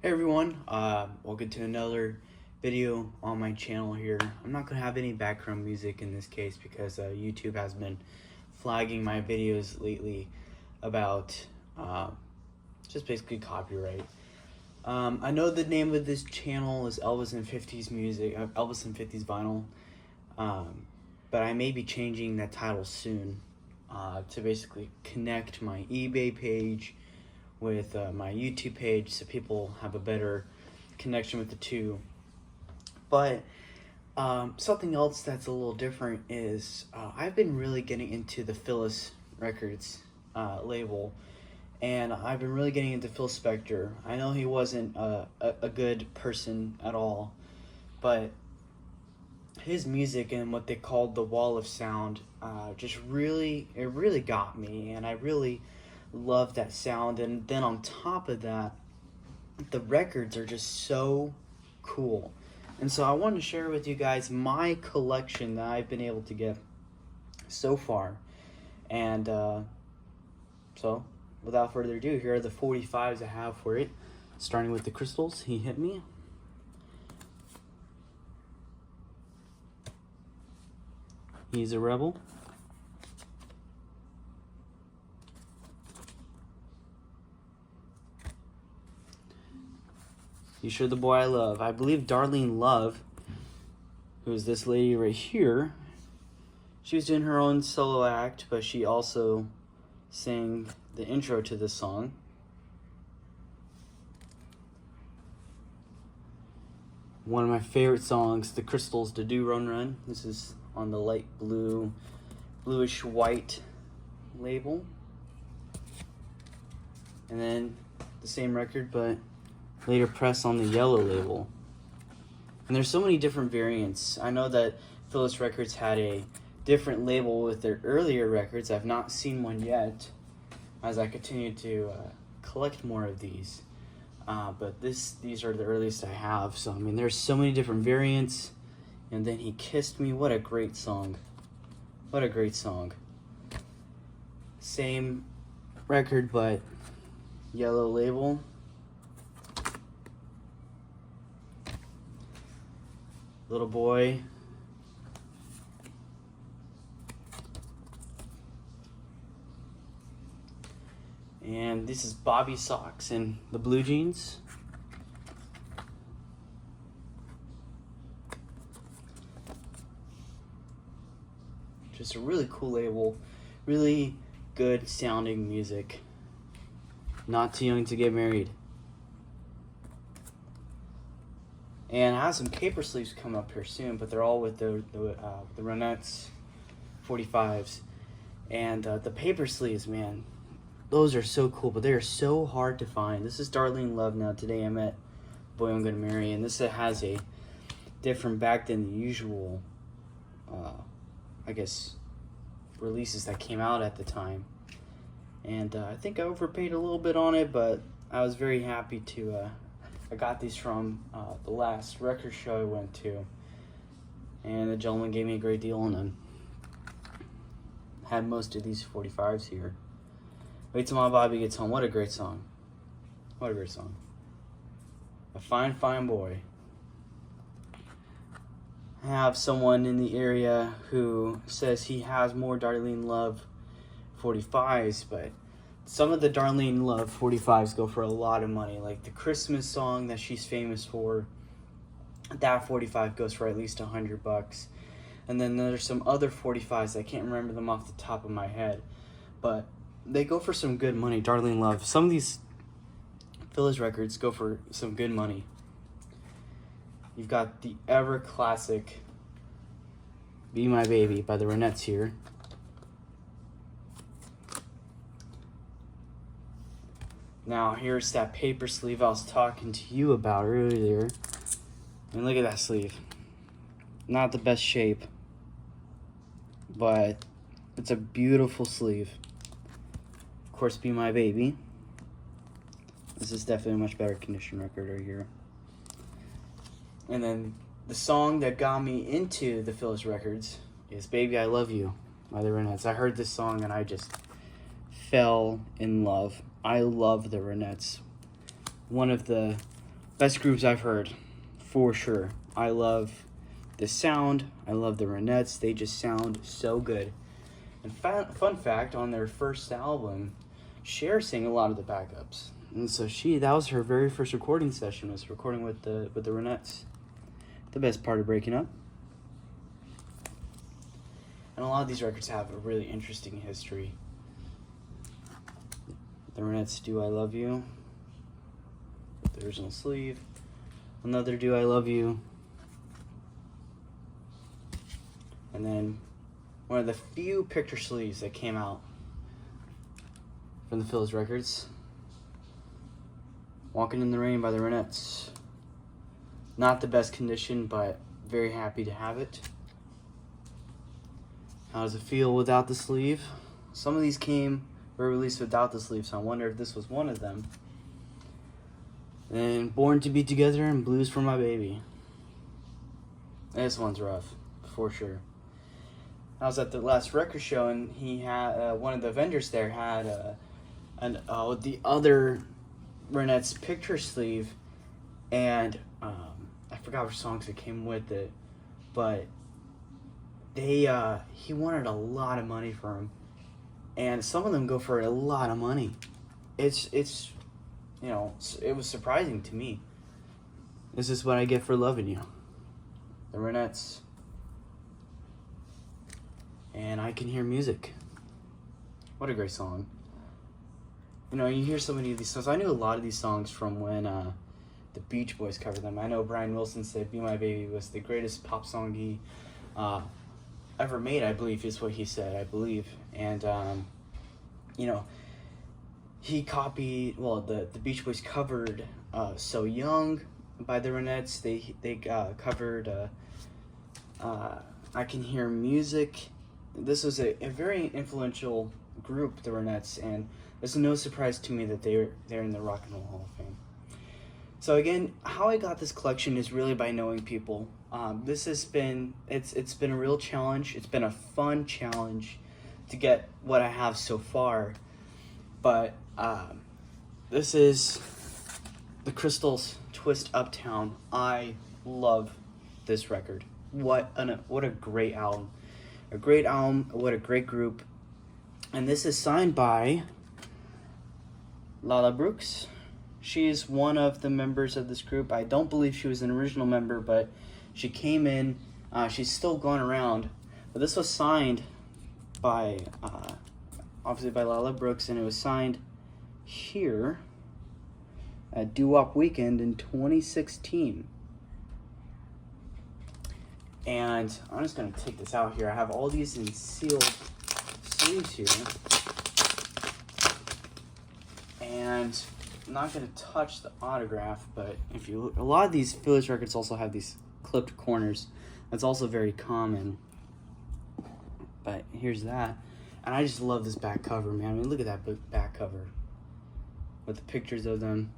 Hey everyone, welcome to another video on my channel here. I'm not going to have any background music in this case because YouTube has been flagging my videos lately about just basically copyright. I know the name of this channel is Elvis and 50s Music, Elvis and 50s Vinyl, but I may be changing that title soon to basically connect my eBay page with my YouTube page so people have a better connection with the two. But something else that's a little different is I've been really getting into the Phyllis Records label, and I've been really getting into Phil Spector. I know he wasn't a good person at all, but his music and what they called the wall of sound just really got me, and I really love that sound. And then on top of that, the records are just so cool. And so I wanted to share with you guys my collection that I've been able to get so far. And so without further ado, here are the 45s I have for it, starting with the Crystals. He Hit Me. He's a Rebel. You Sure the Boy I Love. I believe Darlene Love, who is this lady right here, she was doing her own solo act, but she also sang the intro to this song. One of my favorite songs, the Crystals, to Do Run Run. This is on the light blue, bluish white label. And then the same record, but later pressed on the yellow label. And there's so many different variants. I know that Phyllis Records had a different label with their earlier records. I've not seen one yet as I continue to collect more of these. But these are the earliest I have. So, I mean, there's so many different variants. And then He Kissed Me. What a great song. What a great song. Same record, but yellow label. Little Boy. And this is Bobby Soxx in the blue jeans. Just a really cool label, really good sounding music. Not Too Young to Get Married. And I have some paper sleeves coming up here soon, but they're all with the Ronettes 45s. And the paper sleeves, man, those are so cool, but they are so hard to find. This is Darlene Love Now. Today I Met Boy I'm Gonna Marry, and this has a different back than the usual, I guess, releases that came out at the time. And I think I overpaid a little bit on it, but I was very happy to I got these from the last record show I went to, and the gentleman gave me a great deal on them. Had most of these 45s here. Wait Till My Bobby Gets Home. What a great song. What a great song. A Fine, Fine Boy. I have someone in the area who says he has more Darlene Love 45s, but some of the Darlene Love 45s go for a lot of money. Like the Christmas song that she's famous for, that 45 goes for at least $100. And then there's some other 45s, I can't remember them off the top of my head, but they go for some good money. Darlene Love. Some of these Phyllis records go for some good money. You've got the ever classic Be My Baby by the Ronettes here. Now, here's that paper sleeve I was talking to you about earlier. And look at that sleeve. Not the best shape, but it's a beautiful sleeve. Of course, Be My Baby. This is definitely a much better condition record right here. And then the song that got me into the Phyllis Records is Baby I Love You by the Ronettes. I heard this song and I just fell in love. I love the Ronettes. One of the best groups I've heard, for sure. I love the sound. I love the Ronettes. They just sound so good. And fun fact, on their first album, Cher sang a lot of the backups. And so that was her very first recording session, was recording with the Ronettes. The best part of breaking up. And a lot of these records have a really interesting history. The Ronettes, Do I Love You? The original sleeve. Another Do I Love You. And then one of the few picture sleeves that came out from the Phyllis Records. Walking in the Rain by the Ronettes. Not the best condition, but very happy to have it. How does it feel without the sleeve? Some of these were released without the sleeve, so I wonder if this was one of them. And Born to Be Together and Blues for My Baby. This one's rough, for sure. I was at the last record show, and he had one of the vendors there had the other Ronettes picture sleeve, and I forgot which songs it came with it, but he wanted a lot of money for them, and some of them go for a lot of money. It's you know, it was surprising to me. This is what I get for loving you, the Ronettes. And I Can Hear Music. What a great song. You know, you hear so many of these songs. I knew a lot of these songs from when the Beach Boys covered them. I know Brian Wilson said Be My Baby was the greatest pop song he ever made, I believe is what he said, I believe. And, you know, he copied, the Beach Boys covered So Young by the Ronettes. They covered I Can Hear Music. This was a very influential group, the Ronettes, and it's no surprise to me that they're in the Rock and Roll Hall of Fame. So again, how I got this collection is really by knowing people. This has been it's been a real challenge. It's been a fun challenge to get what I have so far, but this is the Crystals Twist Uptown. I love this record. What a great album. A great album, what a great group. And this is signed by Lala Brooks. She is one of the members of this group. I don't believe she was an original member, but she came in. She's still going around. But this was signed by, obviously by Lala Brooks, and it was signed here at Doo-Wop Weekend in 2016. And I'm just going to take this out here. I have all these in sealed sleeves here. And I'm not going to touch the autograph, but if you look, a lot of these Phyllis records also have these clipped corners. That's also very common. But here's that. And I just love this back cover, man. I mean, look at that back cover with the pictures of them.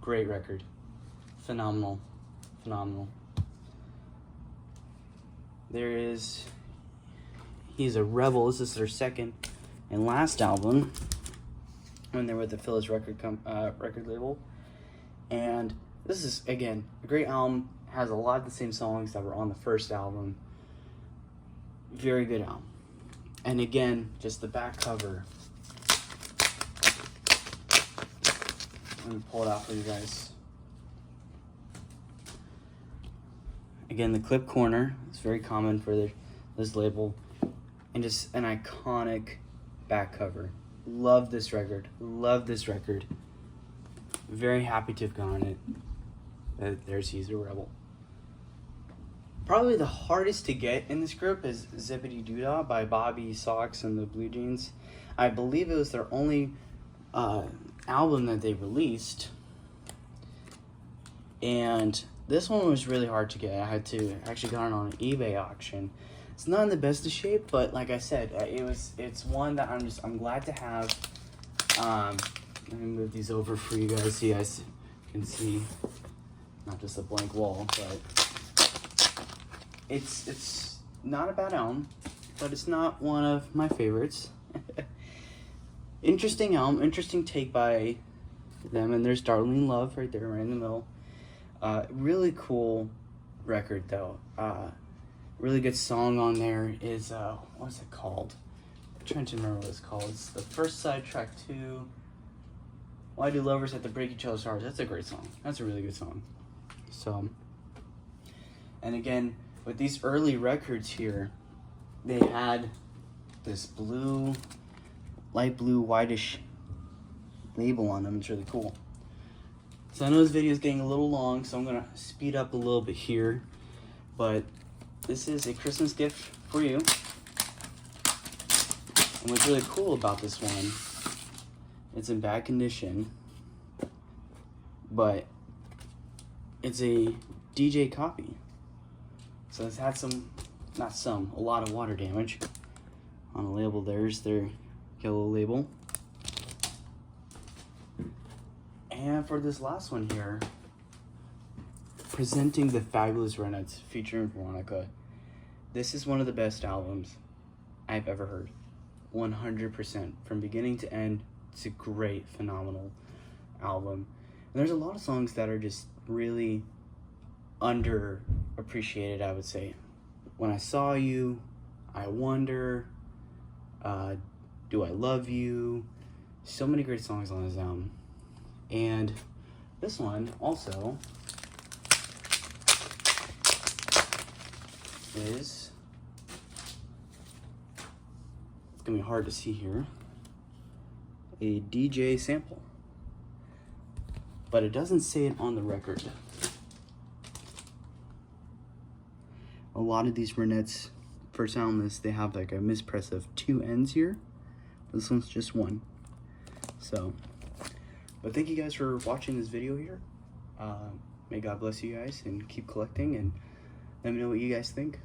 Great record. Phenomenal. Phenomenal. He's a Rebel. This is their second and last album when they were with the Phyllis record label. And this is, again, a great album. Has a lot of the same songs that were on the first album. Very good album. And again, just the back cover. Let me pull it out for you guys. Again, the clip corner is very common for this label. And just an iconic back cover. Love this record. Love this record. Very happy to have gotten it. There's He's a Rebel. Probably the hardest to get in this group is Zippity Doo-Dah by Bobby, Soxx, and the Blue Jeans. I believe it was their only album that they released. And this one was really hard to get. I had to actually got it on an eBay auction. It's not in the best of shape, but like I said, it's one that I'm glad to have. Let me move these over for you guys so you guys can see not just a blank wall, but it's not a bad album, but it's not one of my favorites. Interesting album, interesting take by them, and there's Darlene Love right there, right in the middle. Really cool record though. Really good song on there is what's it called? I'm trying to remember what it's called. It's the first side, track 2. Why do lovers have to break each other's hearts? That's a great song. That's a really good song. So, and again, with these early records here, they had this blue, light blue, whitish label on them. It's really cool. So I know this video is getting a little long, so I'm gonna speed up a little bit here. But this is a Christmas gift for you. And what's really cool about this one, it's in bad condition, but it's a DJ copy. So it's had a lot of water damage. On the label, there's their yellow label. And for this last one here, presenting the Fabulous Ronettes featuring Veronica. This is one of the best albums I've ever heard. 100%. From beginning to end, it's a great, phenomenal album. And there's a lot of songs that are just really underappreciated, I would say. When I Saw You, I Wonder, Do I Love You? So many great songs on this album. And this one also is, it's gonna be hard to see here, a DJ sample. But it doesn't say it on the record. A lot of these Ronettes first album list, they have like a mispress of 2 N's here. This one's just 1. So, but thank you guys for watching this video here. May God bless you guys and keep collecting, and let me know what you guys think.